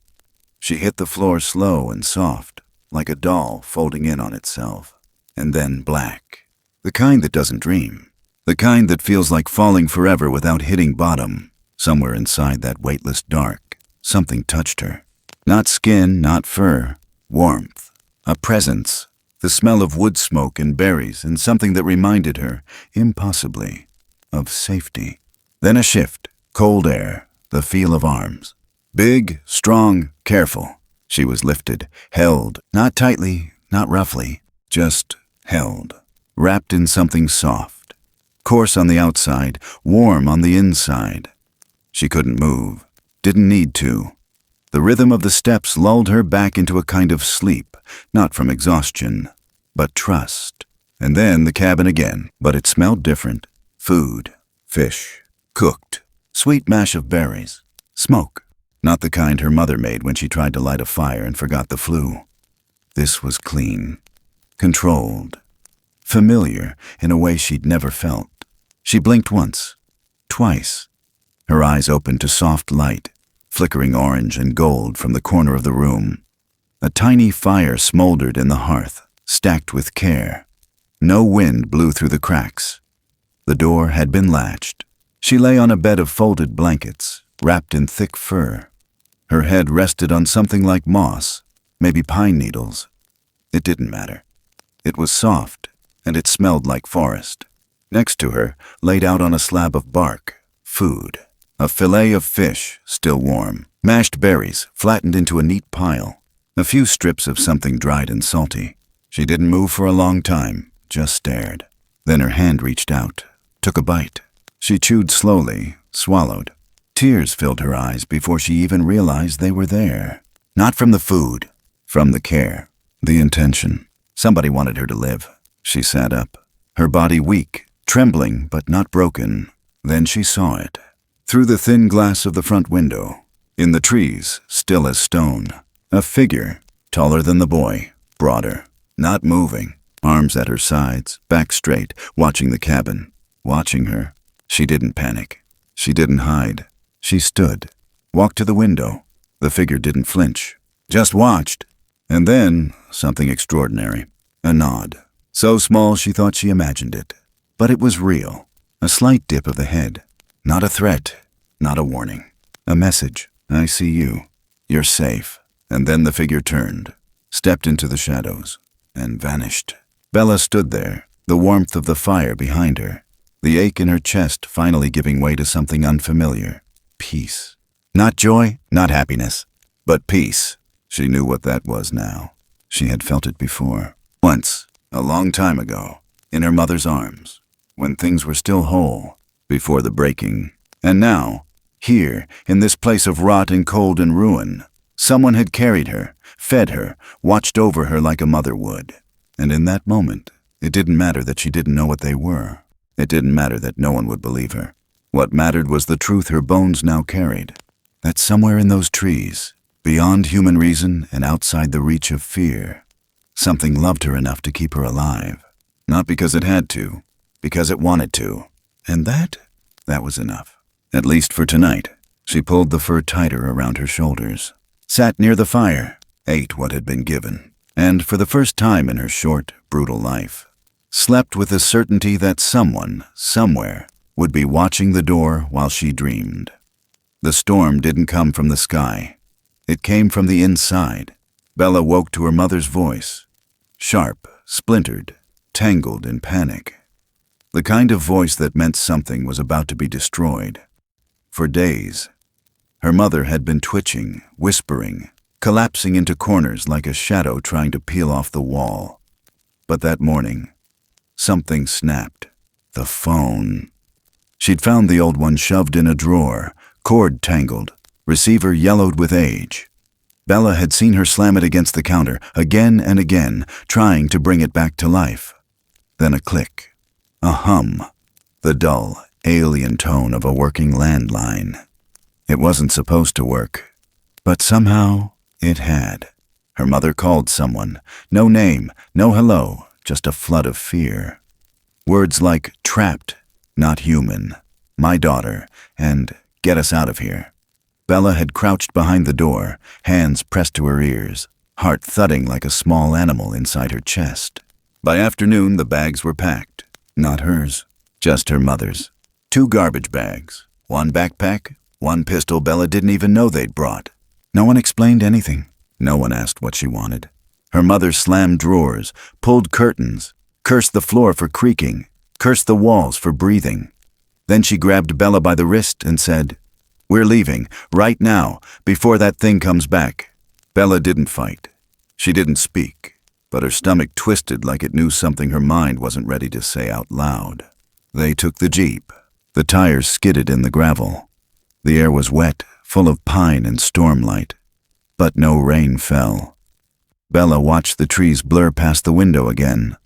She hit the floor slow and soft, like a doll folding in on itself. And then black. The kind that doesn't dream. The kind that feels like falling forever without hitting bottom. Somewhere inside that weightless dark, something touched her. Not skin, not fur. Warmth. A presence. The smell of wood smoke and berries, and something that reminded her, impossibly, of safety. Then a shift. Cold air, the feel of arms. Big, strong, careful. She was lifted, held, not tightly, not roughly, just held, wrapped in something soft. Coarse on the outside, warm on the inside. She couldn't move, didn't need to. The rhythm of the steps lulled her back into a kind of sleep, not from exhaustion, but trust. And then the cabin again, but it smelled different. Food, fish, cooked. Sweet mash of berries. Smoke. Not the kind her mother made when she tried to light a fire and forgot the flue. This was clean. Controlled. Familiar in a way she'd never felt. She blinked once. Twice. Her eyes opened to soft light, flickering orange and gold from the corner of the room. A tiny fire smoldered in the hearth, stacked with care. No wind blew through the cracks. The door had been latched. She lay on a bed of folded blankets, wrapped in thick fur. Her head rested on something like moss, maybe pine needles. It didn't matter. It was soft, and it smelled like forest. Next to her, laid out on a slab of bark, food. A fillet of fish, still warm. Mashed berries, flattened into a neat pile. A few strips of something dried and salty. She didn't move for a long time, just stared. Then her hand reached out, took a bite. She chewed slowly, swallowed. Tears filled her eyes before she even realized they were there. Not from the food, from the care, the intention. Somebody wanted her to live. She sat up, her body weak, trembling but not broken. Then she saw it. Through the thin glass of the front window, in the trees, still as stone, a figure, taller than the boy, broader, not moving, arms at her sides, back straight, watching the cabin. Watching her. She didn't panic. She didn't hide. She stood, walked to the window. The figure didn't flinch, just watched. And then, something extraordinary. A nod. So small she thought she imagined it. But it was real. A slight dip of the head. Not a threat, not a warning. A message. I see you. You're safe. And then the figure turned, stepped into the shadows, and vanished. Bella stood there, the warmth of the fire behind her, the ache in her chest finally giving way to something unfamiliar. Peace. Not joy, not happiness, but peace. She knew what that was now. She had felt it before. Once, a long time ago, in her mother's arms, when things were still whole, before the breaking. And now, here, in this place of rot and cold and ruin, someone had carried her, fed her, watched over her like a mother would. And in that moment, it didn't matter that she didn't know what they were. It didn't matter that no one would believe her. What mattered was the truth her bones now carried. That somewhere in those trees, beyond human reason and outside the reach of fear, something loved her enough to keep her alive. Not because it had to, because it wanted to. And that was enough. At least for tonight. She pulled the fur tighter around her shoulders, sat near the fire, ate what had been given, and for the first time in her short, brutal life, slept with the certainty that someone, somewhere, would be watching the door while she dreamed. The storm didn't come from the sky. It came from the inside. Bella woke to her mother's voice, sharp, splintered, tangled in panic. The kind of voice that meant something was about to be destroyed. For days, her mother had been twitching, whispering, collapsing into corners like a shadow trying to peel off the wall. But that morning, something snapped. The phone. She'd found the old one shoved in a drawer, cord tangled, receiver yellowed with age. Bella had seen her slam it against the counter again and again, trying to bring it back to life. Then a click, a hum, the dull, alien tone of a working landline. It wasn't supposed to work, but somehow it had. Her mother called someone. No name, no hello, just a flood of fear. Words like trapped, not human, my daughter, and get us out of here. Bella had crouched behind the door, hands pressed to her ears, heart thudding like a small animal inside her chest. By afternoon, the bags were packed. Not hers, just her mother's. 2 garbage bags, 1 backpack, 1 pistol Bella didn't even know they'd brought. No one explained anything. No one asked what she wanted. Her mother slammed drawers, pulled curtains, cursed the floor for creaking, cursed the walls for breathing. Then she grabbed Bella by the wrist and said, "We're leaving, right now, before that thing comes back." Bella didn't fight. She didn't speak, but her stomach twisted like it knew something her mind wasn't ready to say out loud. They took the Jeep. The tires skidded in the gravel. The air was wet, full of pine and stormlight, but no rain fell. Bella watched the trees blur past the window again.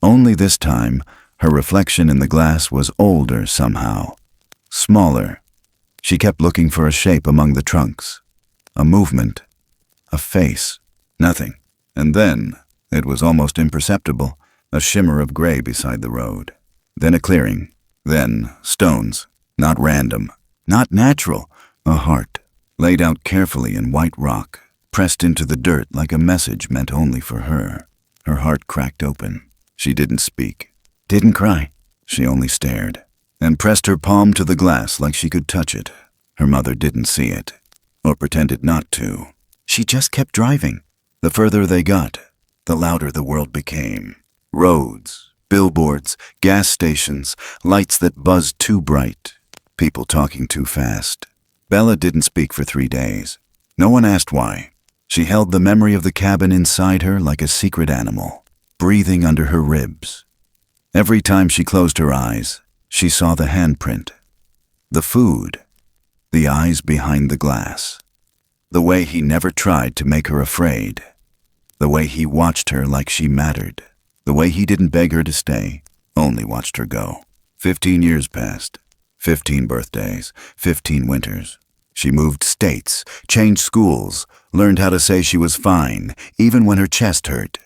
Only this time, her reflection in the glass was older somehow, smaller. She kept looking for a shape among the trunks, a movement, a face, nothing. And then, it was almost imperceptible, a shimmer of gray beside the road. Then a clearing. Then stones, not random, not natural, a heart, laid out carefully in white rock, pressed into the dirt like a message meant only for her. Her heart cracked open. She didn't speak, didn't cry. She only stared, and pressed her palm to the glass like she could touch it. Her mother didn't see it, or pretended not to. She just kept driving. The further they got, the louder the world became. Roads, billboards, gas stations, lights that buzzed too bright, people talking too fast. Bella didn't speak for 3 days. No one asked why. She held the memory of the cabin inside her like a secret animal, breathing under her ribs. Every time she closed her eyes, she saw the handprint, the food, the eyes behind the glass, the way he never tried to make her afraid, the way he watched her like she mattered. The way he didn't beg her to stay, only watched her go. 15 years passed. 15 birthdays. 15 winters. She moved states, changed schools, learned how to say she was fine, even when her chest hurt.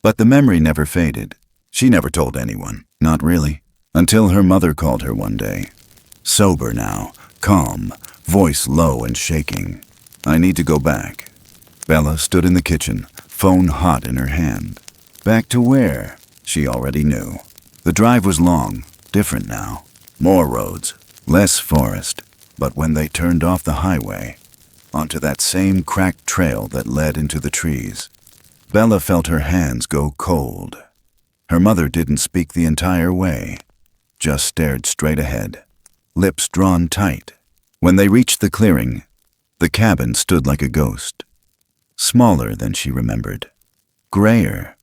But the memory never faded. She never told anyone, not really, until her mother called her one day. Sober now, calm, voice low and shaking. "I need to go back." Bella stood in the kitchen, phone hot in her hand. Back to where? She already knew. The drive was long, different now. More roads, less forest. But when they turned off the highway, onto that same cracked trail that led into the trees, Bella felt her hands go cold. Her mother didn't speak the entire way, just stared straight ahead, lips drawn tight. When they reached the clearing, the cabin stood like a ghost. Smaller than she remembered. Grayer.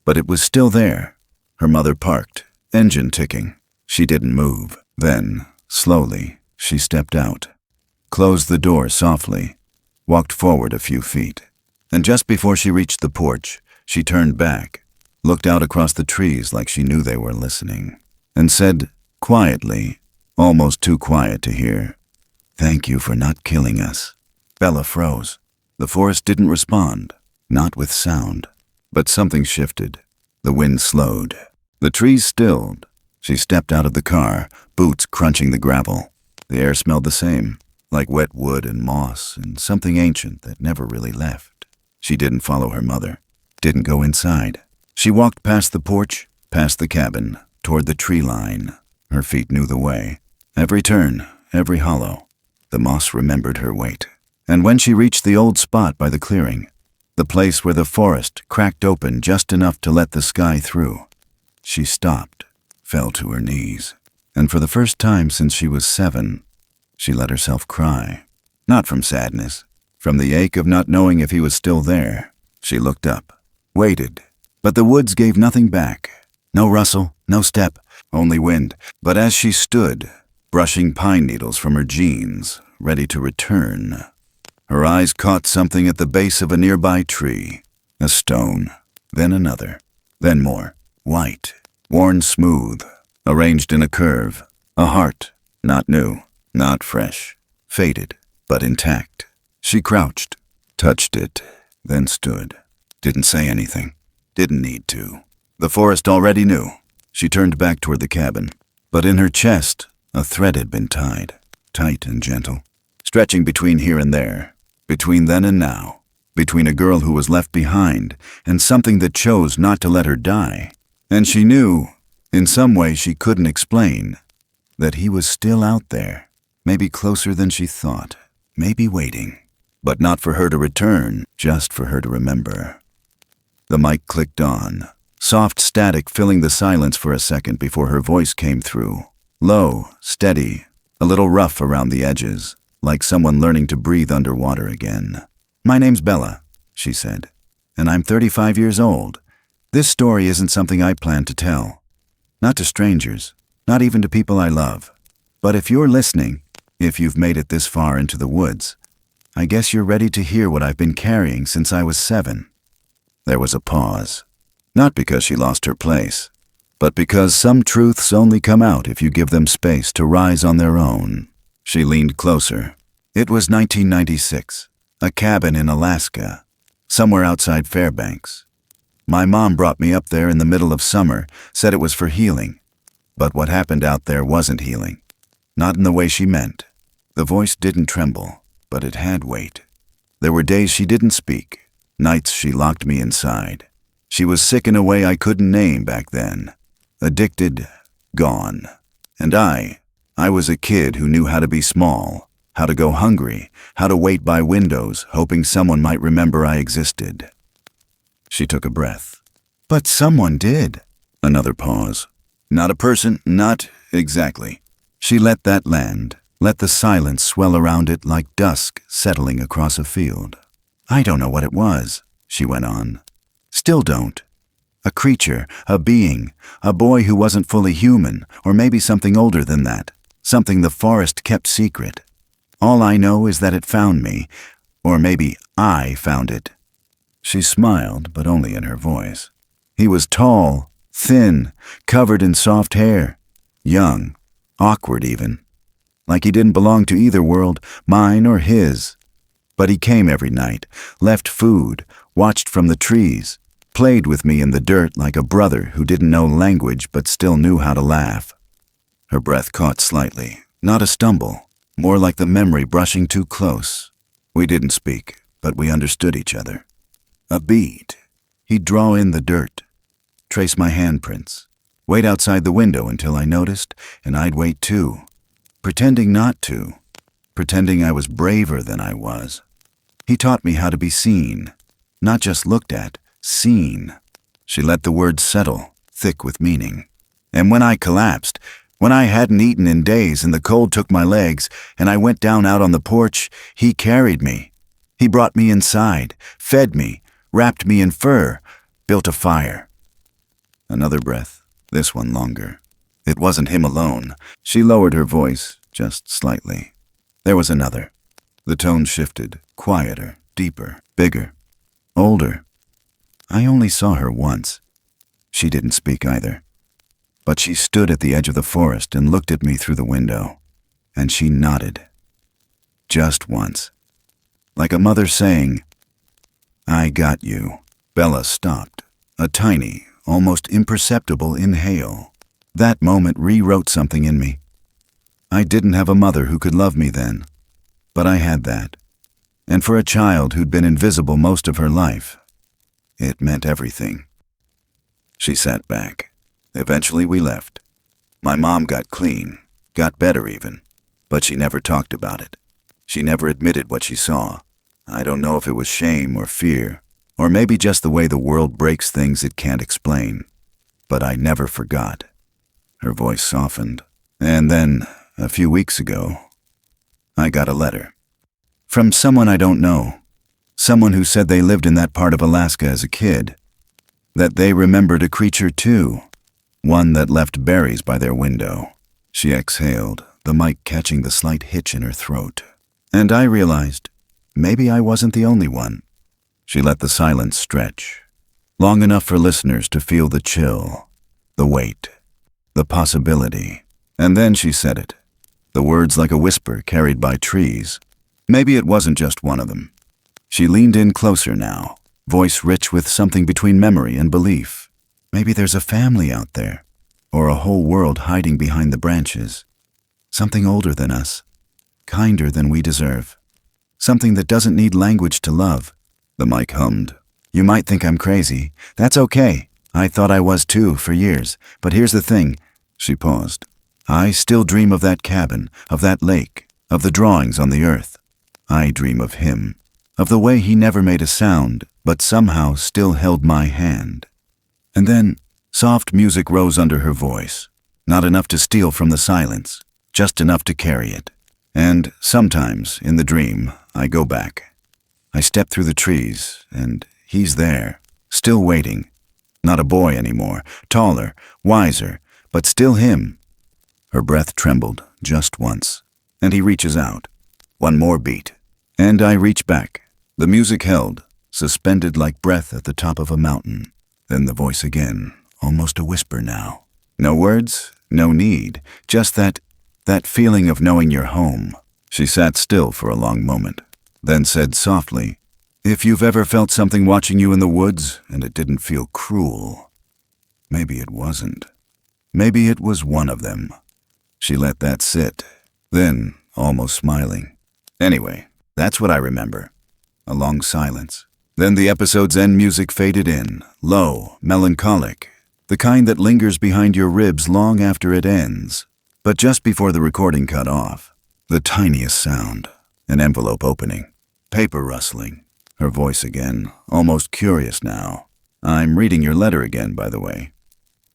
But it was still there. Her mother parked, engine ticking. She didn't move. Then, slowly, she stepped out, closed the door softly, walked forward a few feet. And just before she reached the porch, she turned back, looked out across the trees like she knew they were listening, and said, quietly, almost too quiet to hear, "Thank you for not killing us." Bella froze. The forest didn't respond, not with sound. But something shifted. The wind slowed. The trees stilled. She stepped out of the car, boots crunching the gravel. The air smelled the same, like wet wood and moss and something ancient that never really left. She didn't follow her mother, didn't go inside. She walked past the porch, past the cabin, toward the tree line. Her feet knew the way. Every turn, every hollow. The moss remembered her weight. And when she reached the old spot by the clearing, the place where the forest cracked open just enough to let the sky through, she stopped, fell to her knees, and for the first time since she was 7, she let herself cry. Not from sadness, from the ache of not knowing if he was still there. She looked up, waited, but the woods gave nothing back. No rustle, no step, only wind. But as she stood, brushing pine needles from her jeans, ready to return, her eyes caught something at the base of a nearby tree. A stone, then another, then more. White, worn smooth, arranged in a curve. A heart, not new, not fresh, faded, but intact. She crouched, touched it, then stood. Didn't say anything. Didn't need to. The forest already knew. She turned back toward the cabin. But in her chest, a thread had been tied, tight and gentle, stretching between here and there, between then and now, between a girl who was left behind and something that chose not to let her die. And she knew, in some way she couldn't explain, that he was still out there, maybe closer than she thought, maybe waiting, but not for her to return, just for her to remember. The mic clicked on, soft static filling the silence for a second before her voice came through. Low, steady, a little rough around the edges, like someone learning to breathe underwater again. "My name's Bella," she said, "and I'm 35 years old. This story isn't something I plan to tell. Not to strangers, not even to people I love. But if you're listening, if you've made it this far into the woods, I guess you're ready to hear what I've been carrying since I was 7. There was a pause. Not because she lost her place, but because some truths only come out if you give them space to rise on their own. She leaned closer. It was 1996, a cabin in Alaska, somewhere outside Fairbanks. My mom brought me up there in the middle of summer, said it was for healing. But what happened out there wasn't healing. Not in the way she meant. The voice didn't tremble, but it had weight. There were days she didn't speak, nights she locked me inside. She was sick in a way I couldn't name back then. Addicted, gone. And I was a kid who knew how to be small, how to go hungry, how to wait by windows, hoping someone might remember I existed. She took a breath. "But someone did." Another pause. "Not a person, not exactly." She let that land, let the silence swell around it like dusk settling across a field. "I don't know what it was," she went on. "Still don't. A creature, a being, a boy who wasn't fully human, or maybe something older than that, something the forest kept secret. All I know is that it found me, or maybe I found it." She smiled, but only in her voice. He was tall, thin, covered in soft hair, young, awkward even, like he didn't belong to either world, mine or his. But he came every night, left food, watched from the trees, played with me in the dirt like a brother who didn't know language but still knew how to laugh. Her breath caught slightly, not a stumble, more like the memory brushing too close. We didn't speak, but we understood each other. A bead. He'd draw in the dirt, trace my handprints, wait outside the window until I noticed, and I'd wait too, pretending not to, pretending I was braver than I was. He taught me how to be seen, not just looked at, seen. She let the words settle, thick with meaning. And when I collapsed, when I hadn't eaten in days and the cold took my legs, and I went down out on the porch, he carried me. He brought me inside, fed me, wrapped me in fur, built a fire. Another breath, this one longer. It wasn't him alone. She lowered her voice, just slightly. There was another. The tone shifted, quieter, deeper, bigger, older. I only saw her once. She didn't speak either. But she stood at the edge of the forest and looked at me through the window, and she nodded. Just once. Like a mother saying, "I got you." Bella stopped, a tiny, almost imperceptible inhale. That moment rewrote something in me. I didn't have a mother who could love me then, but I had that. And for a child who'd been invisible most of her life, it meant everything. She sat back. Eventually we left. My mom got clean, got better even, but she never talked about it. She never admitted what she saw. I don't know if it was shame or fear, or maybe just the way the world breaks things it can't explain. But I never forgot. Her voice softened. And then, a few weeks ago, I got a letter. From someone I don't know. Someone who said they lived in that part of Alaska as a kid. That they remembered a creature too. One that left berries by their window. She exhaled, the mic catching the slight hitch in her throat. And I realized, maybe I wasn't the only one. She let the silence stretch, long enough for listeners to feel the chill, the weight, the possibility. And then she said it, the words like a whisper carried by trees. Maybe it wasn't just one of them. She leaned in closer now, voice rich with something between memory and belief. Maybe there's a family out there, or a whole world hiding behind the branches. Something older than us, kinder than we deserve. Something that doesn't need language to love. The mic hummed. You might think I'm crazy. That's okay. I thought I was too for years. But here's the thing. She paused. I still dream of that cabin, of that lake, of the drawings on the earth. I dream of him, of the way he never made a sound, but somehow still held my hand. And then, soft music rose under her voice. Not enough to steal from the silence, just enough to carry it. And sometimes, in the dream, I go back. I step through the trees, and he's there, still waiting. Not a boy anymore, taller, wiser, but still him. Her breath trembled just once, and he reaches out. One more beat, and I reach back. The music held, suspended like breath at the top of a mountain. Then the voice again, almost a whisper now. No words, no need, just that feeling of knowing you're home. She sat still for a long moment, then said softly, "If you've ever felt something watching you in the woods and it didn't feel cruel, maybe it wasn't. Maybe it was one of them." She let that sit, then, almost smiling. Anyway, that's what I remember. A long silence. Then the episode's end music faded in, low, melancholic, the kind that lingers behind your ribs long after it ends. But just before the recording cut off, the tiniest sound, an envelope opening, paper rustling, her voice again, almost curious now. "I'm reading your letter again, by the way.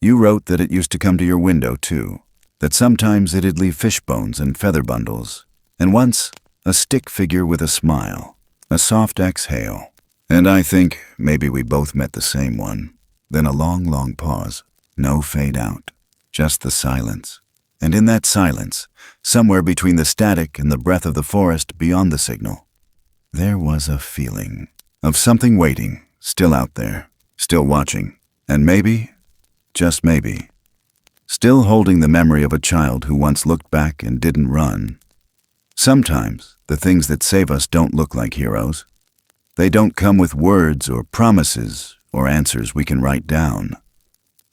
You wrote that it used to come to your window, too, that sometimes it'd leave fish bones and feather bundles, and once a stick figure with a smile, a soft exhale. And I think maybe we both met the same one." Then a long, long pause, no fade out, just the silence. And in that silence, somewhere between the static and the breath of the forest beyond the signal, there was a feeling of something waiting, still out there, still watching, and maybe, just maybe, still holding the memory of a child who once looked back and didn't run. Sometimes the things that save us don't look like heroes. They don't come with words or promises or answers we can write down.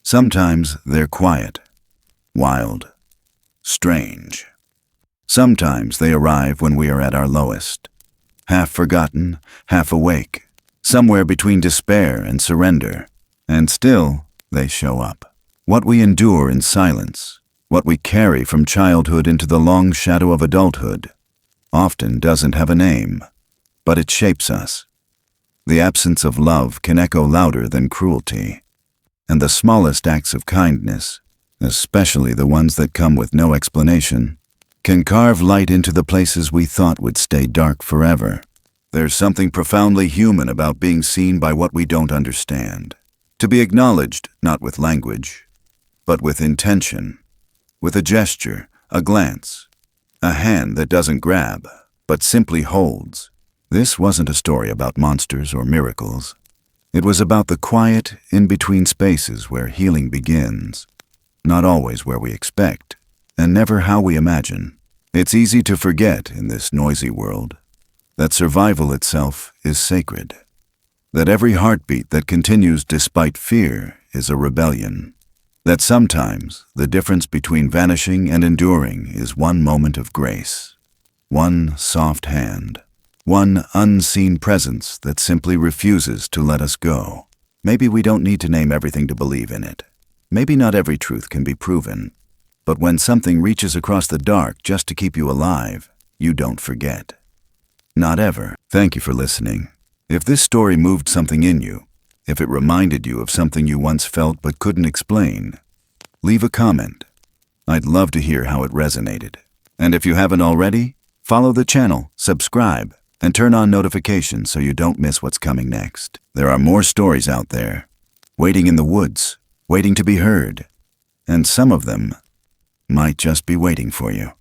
Sometimes they're quiet, wild, strange. Sometimes they arrive when we are at our lowest, half forgotten, half awake, somewhere between despair and surrender. And still, they show up. What we endure in silence, what we carry from childhood into the long shadow of adulthood, often doesn't have a name, but it shapes us. The absence of love can echo louder than cruelty, and the smallest acts of kindness, especially the ones that come with no explanation, can carve light into the places we thought would stay dark forever. There's something profoundly human about being seen by what we don't understand. To be acknowledged, not with language, but with intention, with a gesture, a glance, a hand that doesn't grab, but simply holds. This wasn't a story about monsters or miracles. It was about the quiet, in-between spaces where healing begins. Not always where we expect, and never how we imagine. It's easy to forget in this noisy world that survival itself is sacred, that every heartbeat that continues despite fear is a rebellion, that sometimes the difference between vanishing and enduring is one moment of grace, one soft hand, one unseen presence that simply refuses to let us go. Maybe we don't need to name everything to believe in it. Maybe not every truth can be proven. But when something reaches across the dark just to keep you alive, you don't forget. Not ever. Thank you for listening. If this story moved something in you, if it reminded you of something you once felt but couldn't explain, leave a comment. I'd love to hear how it resonated. And if you haven't already, follow the channel, subscribe, and turn on notifications so you don't miss what's coming next. There are more stories out there, waiting in the woods, waiting to be heard, and some of them might just be waiting for you.